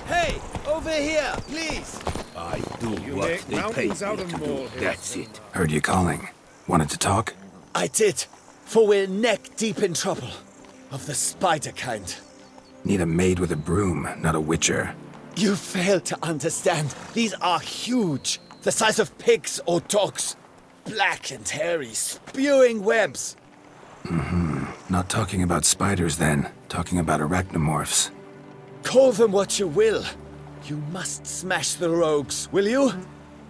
Hey, over here, please! I do You what make they pay mountains me out of to do. molehills. That's it. Heard you calling. Wanted to talk? I did, for we're neck deep in trouble. Of the spider kind. Need a maid with a broom, not a witcher. You fail to understand. These are huge. The size of pigs or dogs. Black and hairy, spewing webs. Not talking about spiders then. Talking about arachnomorphs. Call them what you will. You must smash the rogues, will you?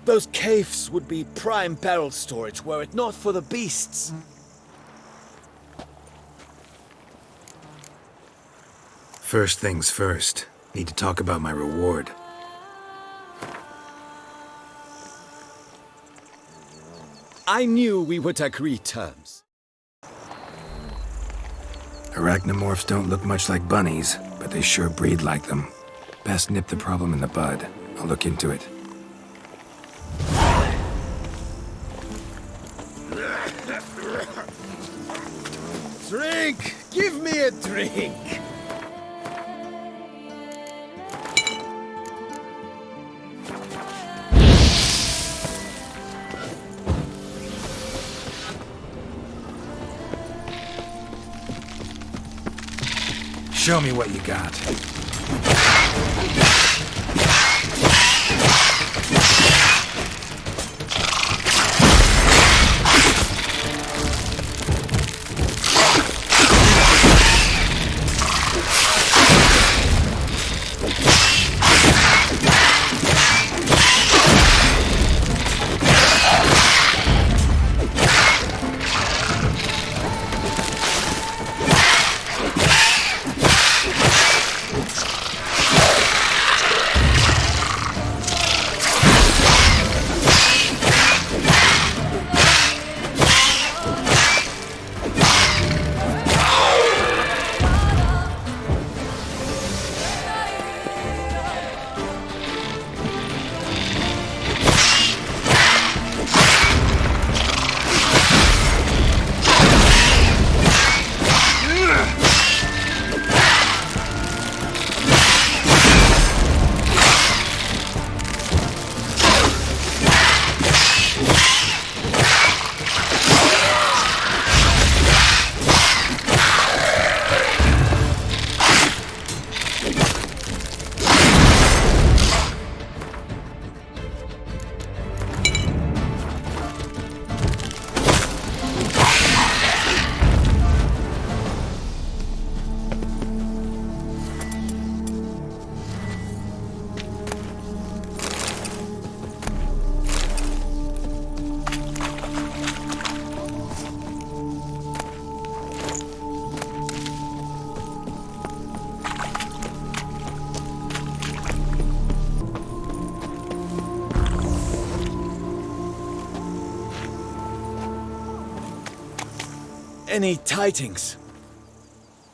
Those caves would be prime barrel storage were it not for the beasts. First things first. Need to talk about my reward. I knew we would agree terms. Arachnomorphs don't look much like bunnies, but they sure breed like them. Best nip the problem in the bud. I'll look into it. Drink! Give me a drink! Show me what you got. Any tidings?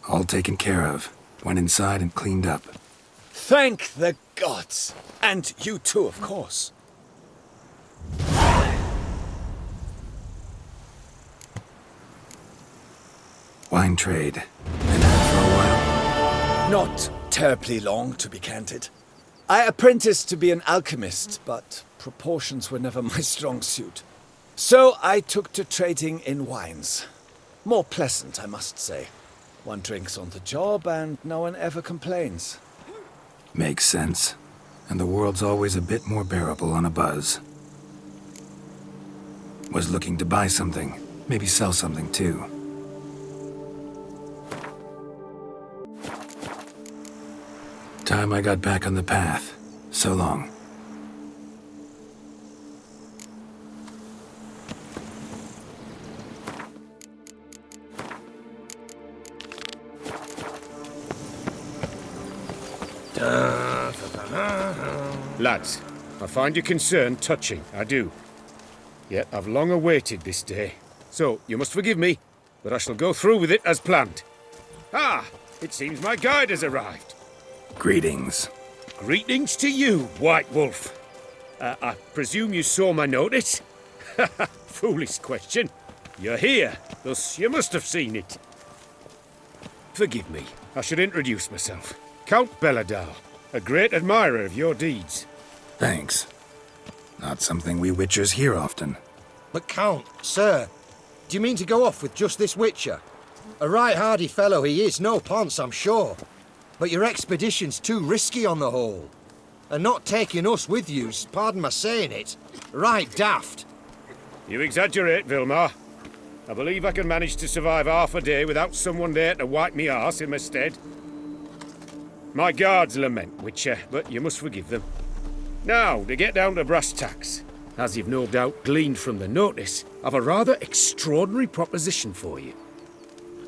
All taken care of. Went inside and cleaned up. Thank the gods! And you too, of course. Wine trade. Been at it for a while? Not terribly long, to be candid. I apprenticed to be an alchemist, but proportions were never my strong suit. So I took to trading in wines. More pleasant, I must say. One drinks on the job and no one ever complains. Makes sense. And the world's always a bit more bearable on a buzz. Was looking to buy something. Maybe sell something too. Time I got back on the path. So long. Lads, I find your concern touching, I do. Yet I've long awaited this day. So, you must forgive me, but I shall go through with it as planned. Ah, it seems my guide has arrived. Greetings. Greetings to you, White Wolf. I presume you saw my notice? Foolish question. You're here, thus you must have seen it. Forgive me, I should introduce myself. Count Belladal, a great admirer of your deeds. Thanks. Not something we Witchers hear often. But Count, sir, do you mean to go off with just this Witcher? A right hardy fellow he is, no ponce, I'm sure. But your expedition's too risky on the whole. And not taking us with you's, pardon my saying it, right daft. You exaggerate, Vilmar. I believe I can manage to survive half a day without someone there to wipe me arse in my stead. My guards lament, Witcher, but you must forgive them. Now, to get down to brass tacks. As you've no doubt gleaned from the notice, I've a rather extraordinary proposition for you.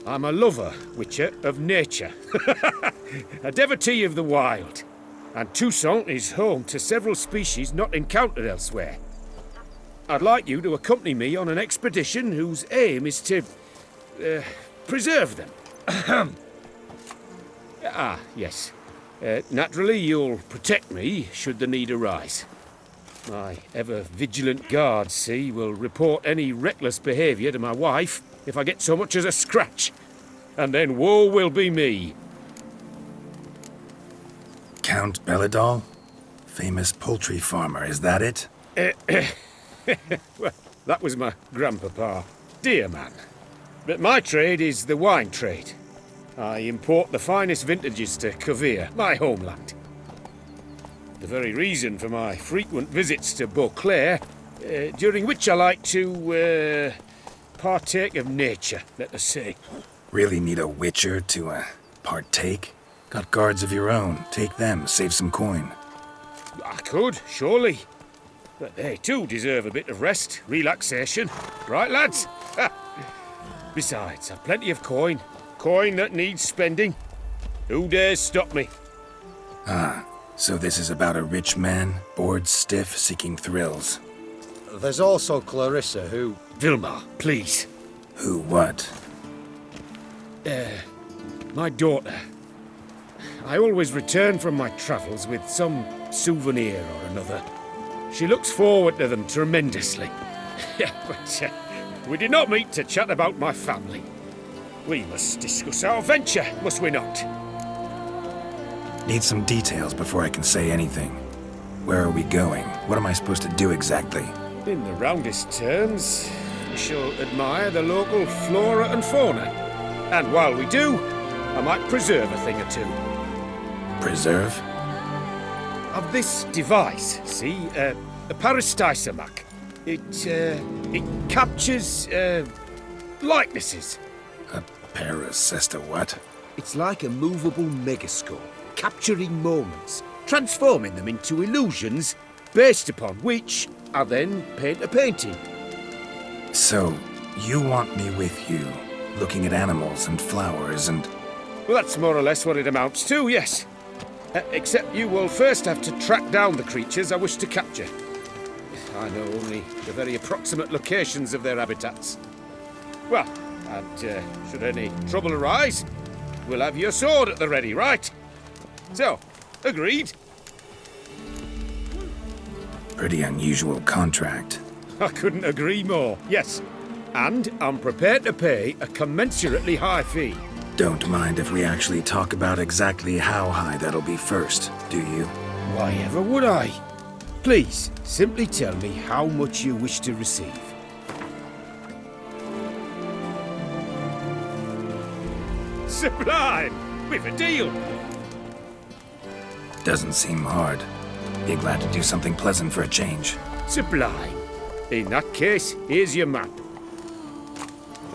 I'm a lover, Witcher, of nature. A devotee of the wild. And Chuchote is home to several species not encountered elsewhere. I'd like you to accompany me on an expedition whose aim is to preserve them. Yes. Naturally, you'll protect me should the need arise. My ever-vigilant guards, see, will report any reckless behaviour to my wife if I get so much as a scratch. And then woe will be me. Count Belladol? Famous poultry farmer, is that it? Well, that was my grandpapa. Dear man. But my trade is the wine trade. I import the finest vintages to Covere, my homeland. The very reason for my frequent visits to Beauclair, during which I like to partake of nature, let us say. Really need a Witcher to partake? Got guards of your own. Take them, save some coin. I could, surely. But they too deserve a bit of rest, relaxation. Right, lads? Besides, I've plenty of coin. Coin that needs spending. Who dares stop me? So this is about a rich man, bored stiff, seeking thrills. There's also Clarissa, who... Vilmar, please. Who what? My daughter. I always return from my travels with some souvenir or another. She looks forward to them tremendously. But we did not meet to chat about my family. We must discuss our venture, must we not? Need some details before I can say anything. Where are we going? What am I supposed to do exactly? In the roundest terms, we shall admire the local flora and fauna. And while we do, I might preserve a thing or two. Preserve? Of this device, see, a peristysomac. It captures, likenesses. A parasesta what? It's like a movable megascope, capturing moments, transforming them into illusions, based upon which I then paint a painting. So, you want me with you, looking at animals and flowers and... Well, that's more or less what it amounts to, yes. Except you will first have to track down the creatures I wish to capture. I know only the very approximate locations of their habitats. Well, and should any trouble arise, we'll have your sword at the ready, right? So, agreed? Pretty unusual contract. I couldn't agree more, yes. And I'm prepared to pay a commensurately high fee. Don't mind if we actually talk about exactly how high that'll be first, do you? Why ever would I? Please, simply tell me how much you wish to receive. Sublime! We've a deal! Doesn't seem hard. Be glad to do something pleasant for a change. Sublime. In that case, here's your map.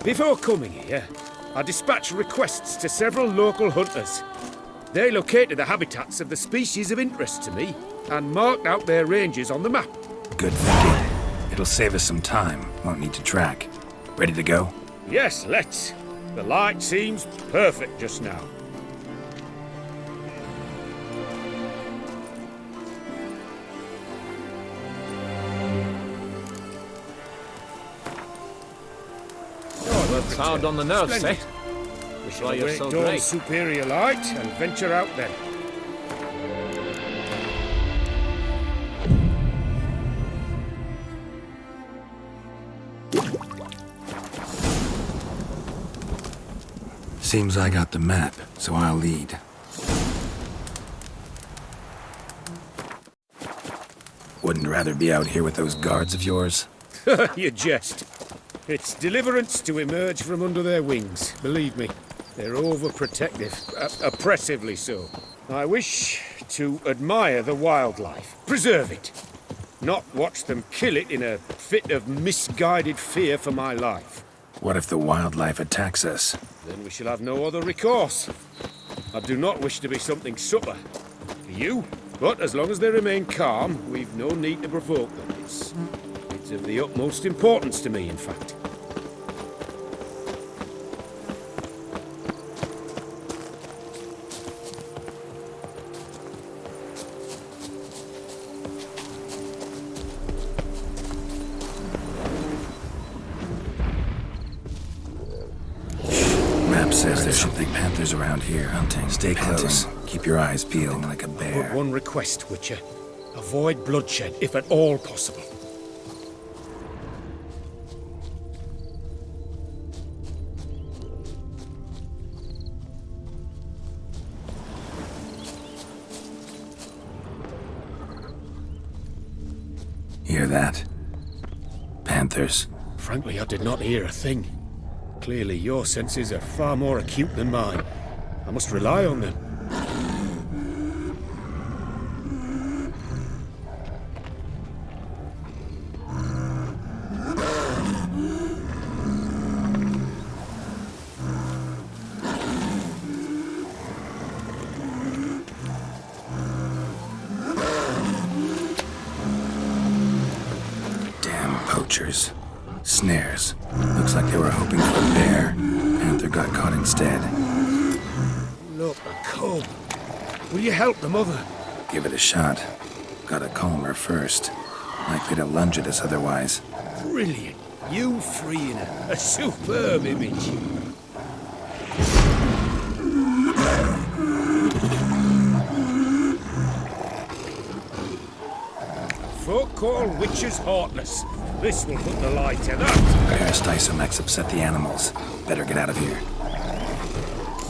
Before coming here, I dispatched requests to several local hunters. They located the habitats of the species of interest to me and marked out their ranges on the map. Good thinking. It'll save us some time. Won't need to track. Ready to go? Yes, let's. The light seems perfect just now. Hard on the nerves, eh? We Why shall you're await so dawn's great. superior light and venture out then. Seems I got the map, so I'll lead. Wouldn't rather be out here with those guards of yours? You jest. It's deliverance to emerge from under their wings, believe me. They're overprotective, oppressively so. I wish to admire the wildlife, preserve it, not watch them kill it in a fit of misguided fear for my life. What if the wildlife attacks us? Then we shall have no other recourse. I do not wish to be something subtler for you, but as long as they remain calm, we've no need to provoke them. It's of the utmost importance to me, in fact. Map says there's something panthers around here hunting. Stay close. Keep your eyes peeled like a bear. But one request, Witcher. Avoid bloodshed, if at all possible. Hear that? Panthers. Frankly, I did not hear a thing. Clearly, your senses are far more acute than mine. I must rely on them. Damn poachers. Snares. Looks like they were hoping for a bear. Panther got caught instead. Look, a cub. Will you help the mother? Give it a shot. Gotta calm her first. Likely to lunge at us otherwise. Brilliant. You freeing her. A superb image. Folk call witches heartless. This will put the light to that. Parastisomax upset the animals. Better get out of here.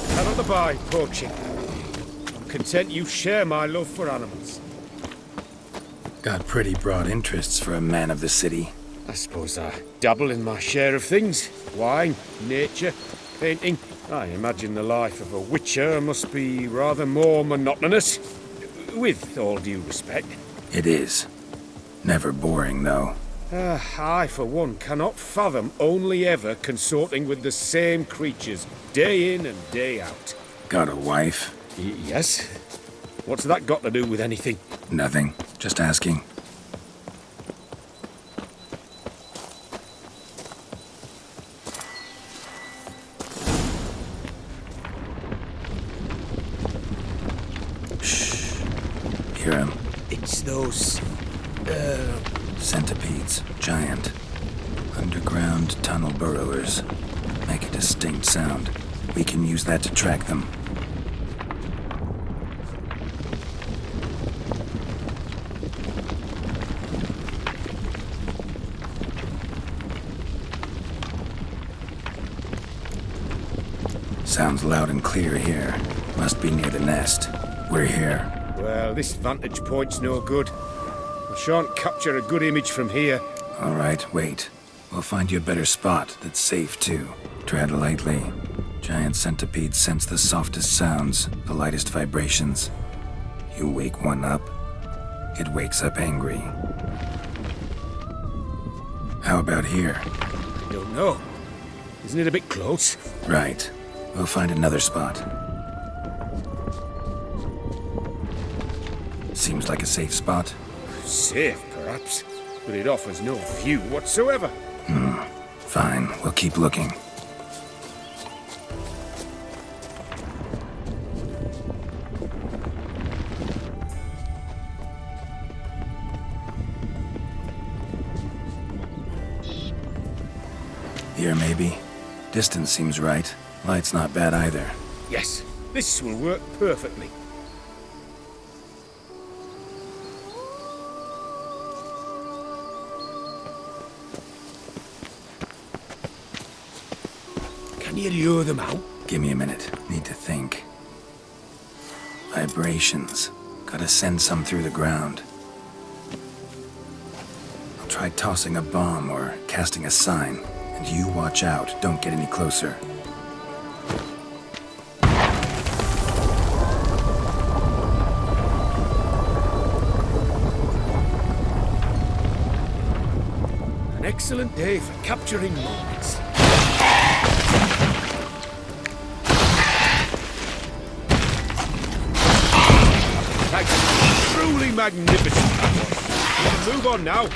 Cannot abide poaching. I'm content you share my love for animals. Got pretty broad interests for a man of the city. I suppose I dabble in my share of things. Wine, nature, painting. I imagine the life of a witcher must be rather more monotonous. With all due respect. It is. Never boring, though. I, for one, cannot fathom only ever consorting with the same creatures, day in and day out. Got a wife? Yes? What's that got to do with anything? Nothing. Just asking. Shh. Hear him. It's those... Centipedes. Giant. Underground tunnel burrowers. Make a distinct sound. We can use that to track them. Sounds loud and clear here. Must be near the nest. We're here. Well, this vantage point's no good. I shan't capture a good image from here. All right, wait. We'll find you a better spot that's safe, too. Tread lightly. Giant centipedes sense the softest sounds, the lightest vibrations. You wake one up, it wakes up angry. How about here? I don't know. Isn't it a bit close? Right. We'll find another spot. Seems like a safe spot. Safe, perhaps. But it offers no view whatsoever. Fine, we'll keep looking. Here, maybe? Distance seems right. Light's not bad either. Yes, this will work perfectly. Can you lure them out? Give me a minute. Need to think. Vibrations. Gotta send some through the ground. Try tossing a bomb or casting a sign, and you watch out, don't get any closer. An excellent day for capturing moments. That's truly magnificent, that was. We can move on now.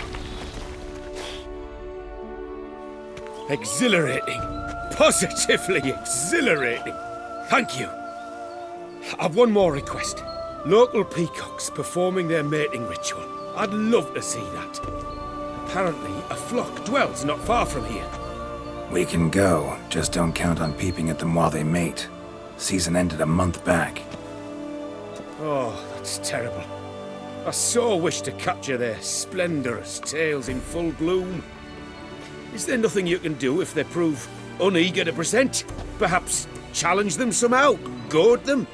Exhilarating. Positively exhilarating. Thank you. I've one more request. Local peacocks performing their mating ritual. I'd love to see that. Apparently, a flock dwells not far from here. We can go, just don't count on peeping at them while they mate. Season ended a month back. Oh, that's terrible. I so wish to capture their splendorous tails in full bloom. Is there nothing you can do if they prove uneager to present? Perhaps challenge them somehow? Goad them?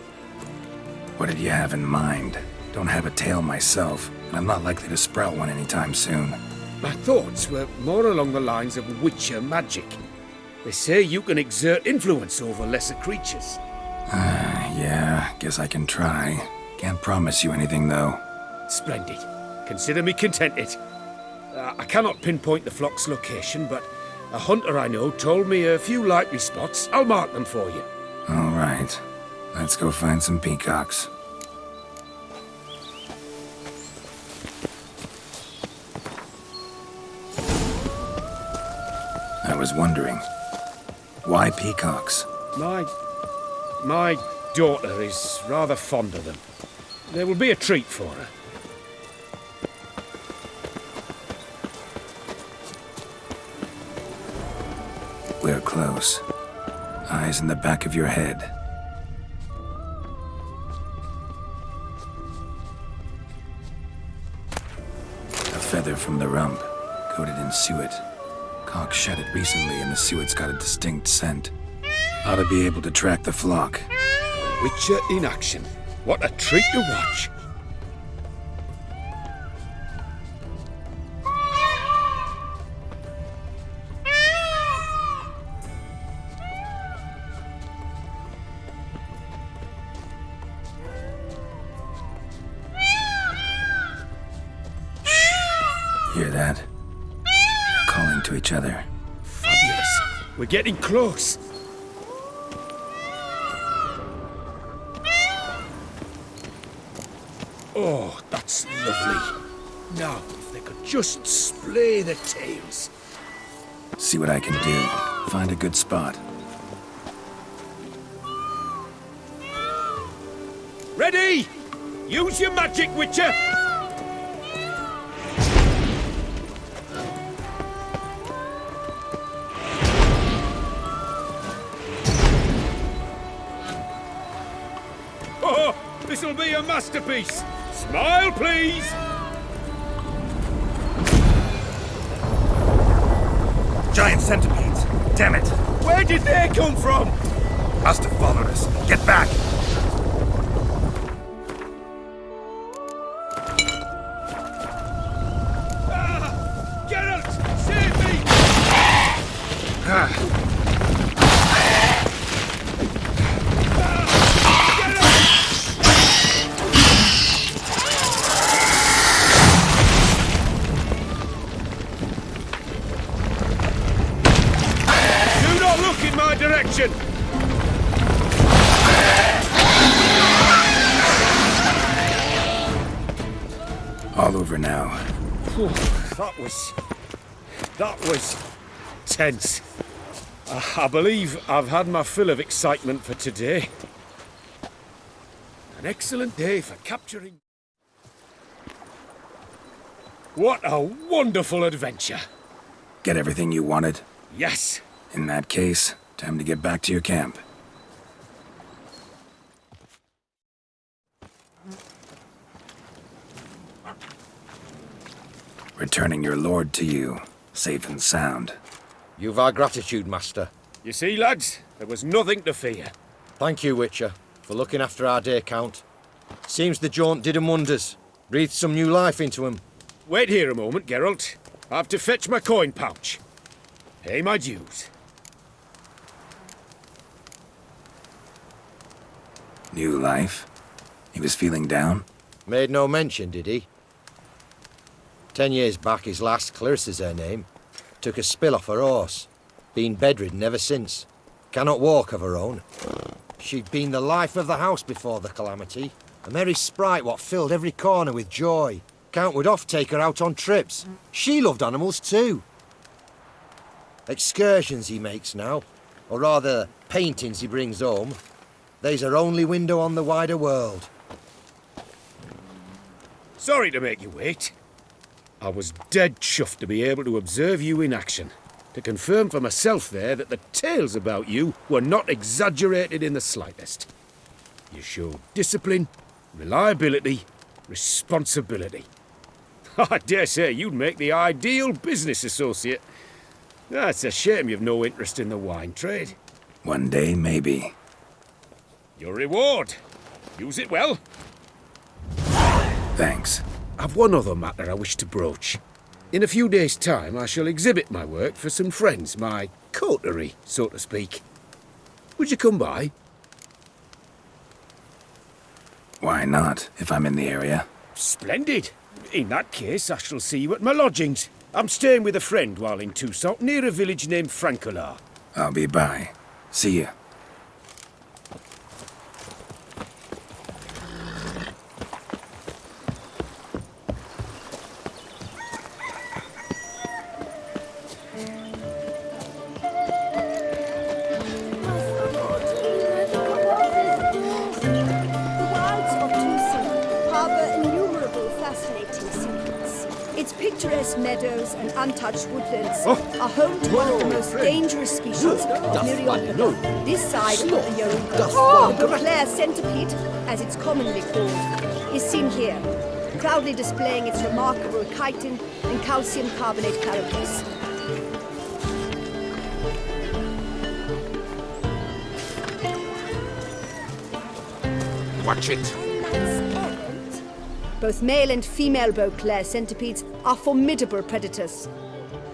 What did you have in mind? Don't have a tail myself, and I'm not likely to sprout one anytime soon. My thoughts were more along the lines of witcher magic. They say you can exert influence over lesser creatures. Yeah, guess I can try. Can't promise you anything, though. Splendid. Consider me contented. I cannot pinpoint the flock's location, but a hunter I know told me a few likely spots. I'll mark them for you. All right. Let's go find some peacocks. I was wondering, why peacocks? My daughter is rather fond of them. There will be a treat for her. We're close. Eyes in the back of your head. A feather from the rump, coated in suet. Cock shed it recently and the suet's got a distinct scent. Ought to be able to track the flock. Witcher in action. What a treat to watch. Hear that? They're calling to each other. Fabulous. We're getting close. Oh, that's lovely. Now, if they could just splay their tails. See what I can do. Find a good spot. Ready? Use your magic, Witcher! Oh, this'll be a masterpiece! Smile, please! Giant centipedes. Damn it. Where did they come from? Must have followed us. Get back. Geralt! Save me! Do not look in my direction! All over now. Whew, that was tense. I believe I've had my fill of excitement for today. An excellent day for capturing... What a wonderful adventure! Get everything you wanted? Yes! In that case, time to get back to your camp. Returning your lord to you, safe and sound. You've our gratitude, Master. You see, lads, there was nothing to fear. Thank you, Witcher, for looking after our day count. Seems the jaunt did 'em wonders. Breathed some new life into 'em. Wait here a moment, Geralt. I've to fetch my coin pouch. Pay my dues. New life? He was feeling down? Made no mention, did he? 10 years back, his last, Clarissa's her name, took a spill off her horse. Been bedridden ever since. Cannot walk of her own. She'd been the life of the house before the calamity. A merry sprite what filled every corner with joy. Count would oft take her out on trips. She loved animals too. Excursions he makes now, or rather paintings he brings home. They's her only window on the wider world. Sorry to make you wait. I was dead chuffed to be able to observe you in action. To confirm for myself there that the tales about you were not exaggerated in the slightest. You showed discipline, reliability, responsibility. I dare say you'd make the ideal business associate. It's a shame you've no interest in the wine trade. One day, maybe. Your reward. Use it well. Thanks. I've one other matter I wish to broach. In a few days' time, I shall exhibit my work for some friends, my coterie, so to speak. Would you come by? Why not, if I'm in the area? Splendid. In that case, I shall see you at my lodgings. I'm staying with a friend while in Tucson, near a village named Francola. I'll be by. See ya. Picturesque meadows and untouched woodlands are home to one of the most dangerous species, Myriopodon, this side of the Yoruba. The Clare centipede, as it's commonly called, is seen here, proudly displaying its remarkable chitin and calcium carbonate carapace. Watch it. Both male and female Beauclair centipedes are formidable predators.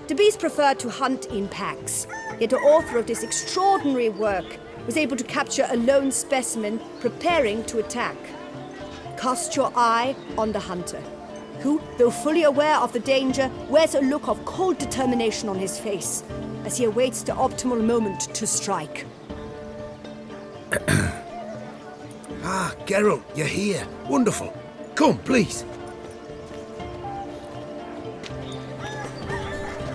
The bees prefer to hunt in packs, yet the author of this extraordinary work was able to capture a lone specimen preparing to attack. Cast your eye on the hunter, who, though fully aware of the danger, wears a look of cold determination on his face as he awaits the optimal moment to strike. Geralt, you're here. Wonderful. Come, please.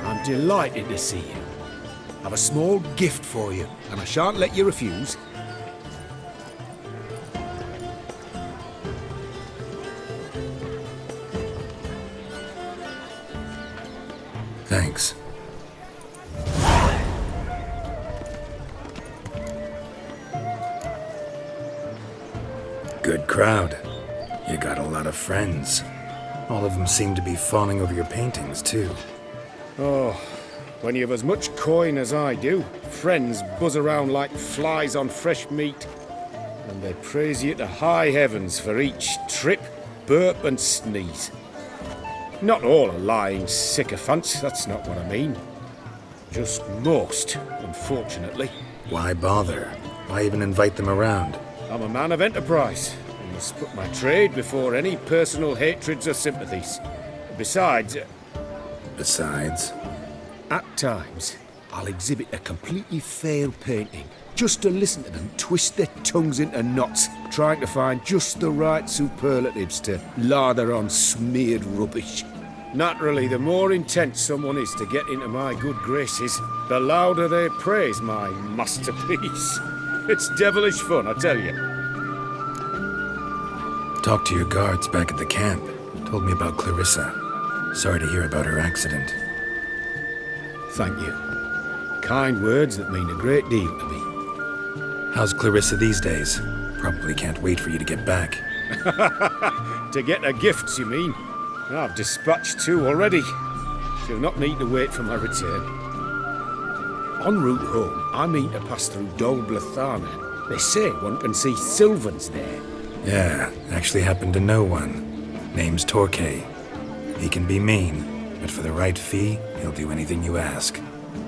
I'm delighted to see you. I've a small gift for you, and I shan't let you refuse. Thanks. Good crowd. You got a lot of friends. All of them seem to be fawning over your paintings, too. Oh, when you have as much coin as I do, friends buzz around like flies on fresh meat. And they praise you to high heavens for each trip, burp and sneeze. Not all are lying sycophants, that's not what I mean. Just most, unfortunately. Why bother? Why even invite them around? I'm a man of enterprise. I must put my trade before any personal hatreds or sympathies. Besides, at times, I'll exhibit a completely failed painting, just to listen to them twist their tongues into knots, trying to find just the right superlatives to lather on smeared rubbish. Naturally, the more intent someone is to get into my good graces, the louder they praise my masterpiece. It's devilish fun, I tell you. Talked to your guards back at the camp. Told me about Clarissa. Sorry to hear about her accident. Thank you. Kind words that mean a great deal to me. How's Clarissa these days? Probably can't wait for you to get back. To get her gifts, you mean? I've dispatched 2 already. She'll not need to wait for my return. En route home, I mean to pass through Dol Blathana. They say one can see Sylvans there. Yeah, actually happen to know one. Name's Torquay. He can be mean. But for the right fee, he'll do anything you ask.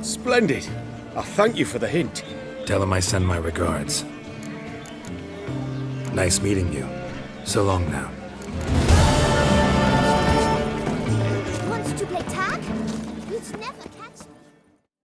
Splendid. I thank you for the hint. Tell him I send my regards. Nice meeting you. So long now.